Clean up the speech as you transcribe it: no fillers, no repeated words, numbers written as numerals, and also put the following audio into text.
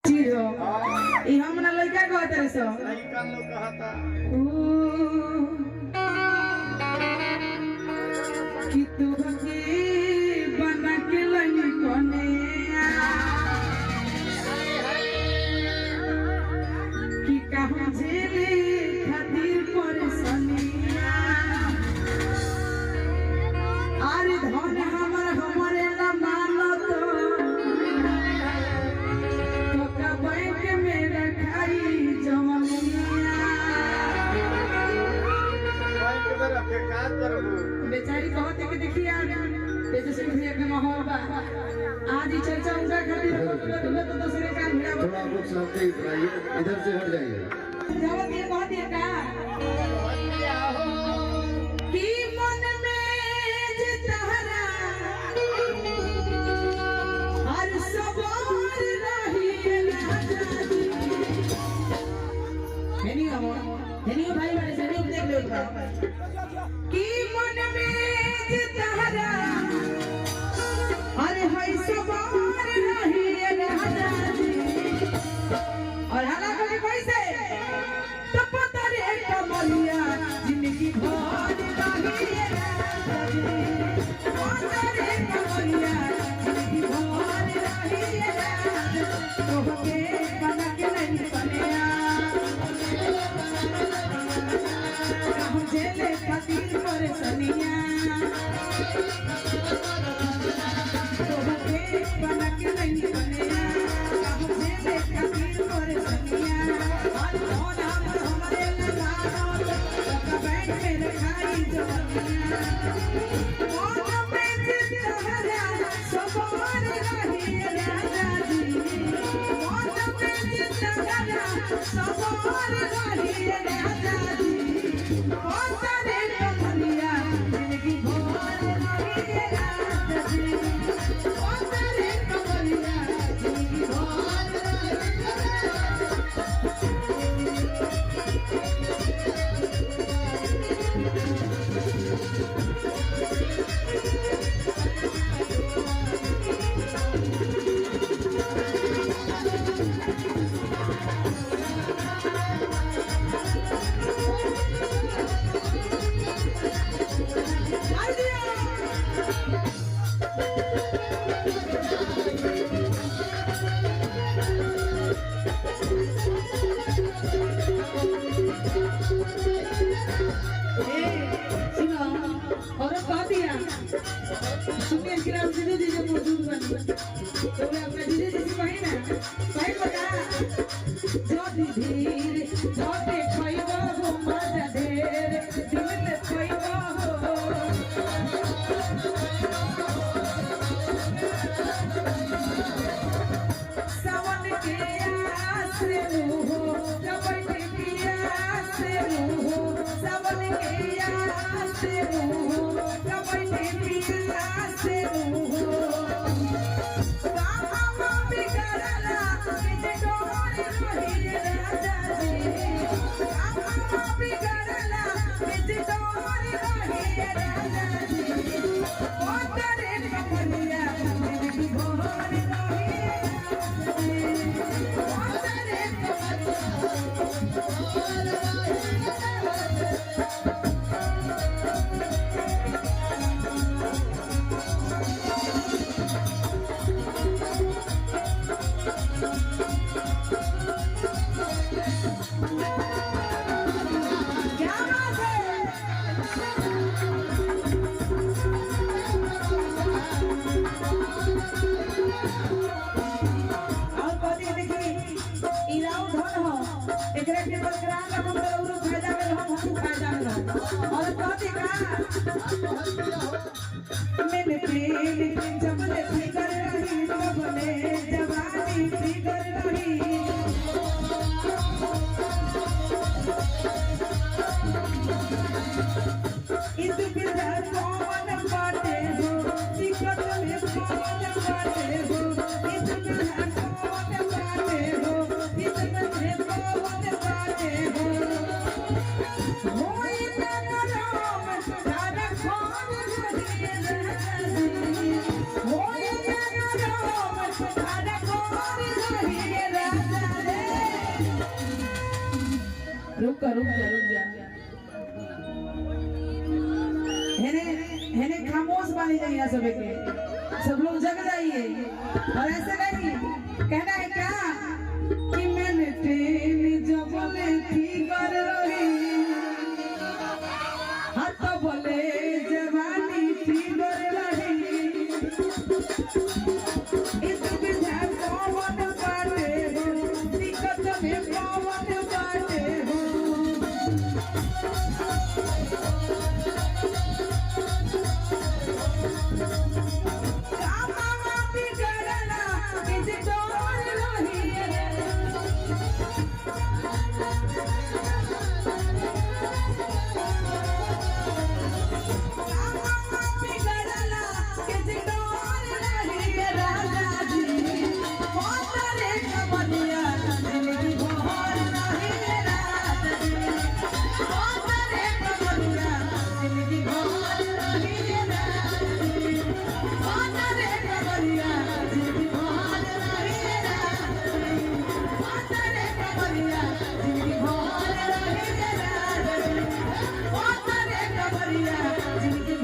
ई हमरा लइका कहत रे सो लइका लोग कहता कि तू के बना के लई कोने कि कहूं झेले खातिर परेशानिया अरे धन हमरे ला मानो तो का बैंक में रखाई जमनिया बैंक में रखे का करबू बेचारी कहते कि देखिए जैसे सुनिए के माहौल बा आज ही चर्चा उनका खातिर तो दूसरे का भिड़ा थोड़ा आप लोग शांति बनाइए, इधर से हट जाइए। जवाब ये कहते हैं का कि मन में जे तहरा हर सवार रही राजा जी हेनी भाई बड़े से नहीं देख लो कि मन में जे तहरा अरे हाय सवार रही राजा जी और हाला करे कैसे तो पता रे कमलिया जिंदगी भर रही राजा जी पता रे कमलिया जिंदगी भर रही राजा तो के बना के नहीं बनिया हम जेले खातिर परेशानिया तो के बना के नहीं बनिया हम जेले खातिर परेशानिया और कौन हमरे लगाओ तो बैंक में रखाई जमनिया कौन में जितहरा सवार रही राजा जी कौन में जितहरा सवार रही राजा जी कौन रे कमलिया जिंदगी भर रही राजा जी कौन रे कमलिया जिंदगी भर करूँ हेने हेने खामोश बानी जाइए सब लोग जग जाइए और ऐसे नहीं कहना है क्या कि मैंने ट्रेन जो बोले थी कर रही हाथ बोले जवानी थी कर रही इस बिना पवन बाटे हो दिक्कत में पवन बाटे हो जिनकी